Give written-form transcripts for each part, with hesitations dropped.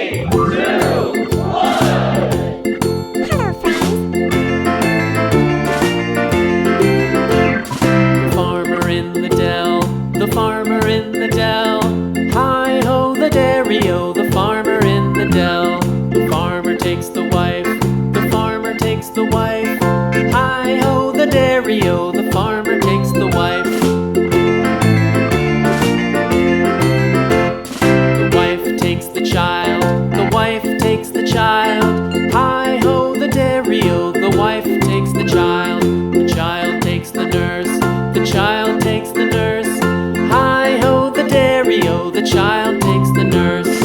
The farmer in the dell. Hi-ho, the dairy-o, the farmer in the dell. The farmer takes the wife, the farmer takes the wife. Hi-ho, the dairy-o, the farmer takes the wife. The wife takes the child, the wife takes the child. Hi-ho, the dairy-o, the wife takes the child. The child takes the nurse, the child takes the nurse. Hi-ho, the dairy-o, the child takes the nurse.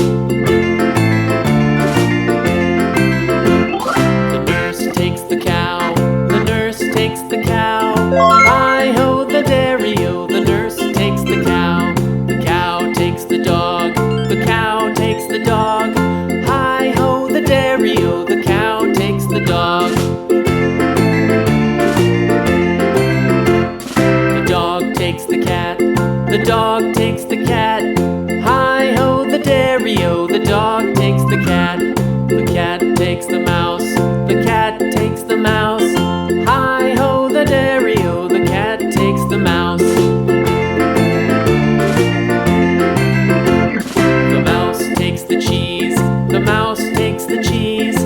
The nurse takes the cow, the nurse takes the cow. Hi-ho, the dairy-o, the nurse takes the cow. The cow takes the dog, the cow takes the dog. Hi-ho, the dairy-o, the cow takes the dog. The dog takes the cat, the dog takes the cat. Hi-ho, the dairy-o, the dog takes the cat. The cat takes the mouse, the cat takes the mouse. Hi-ho, the dairy-o, the cat takes the mouse. The mouse takes the cheese, the mouse takes the cheese.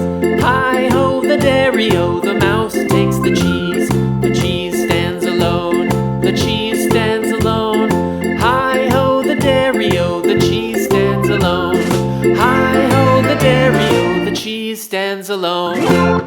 Hi-ho, the dairy-o, the mouse takes the cheese. The cheese stands alone, the cheese stands alone. Hi-ho, the dairy-o, the cheese stands alone. Hi-ho, the dairy-o, the cheese stands alone.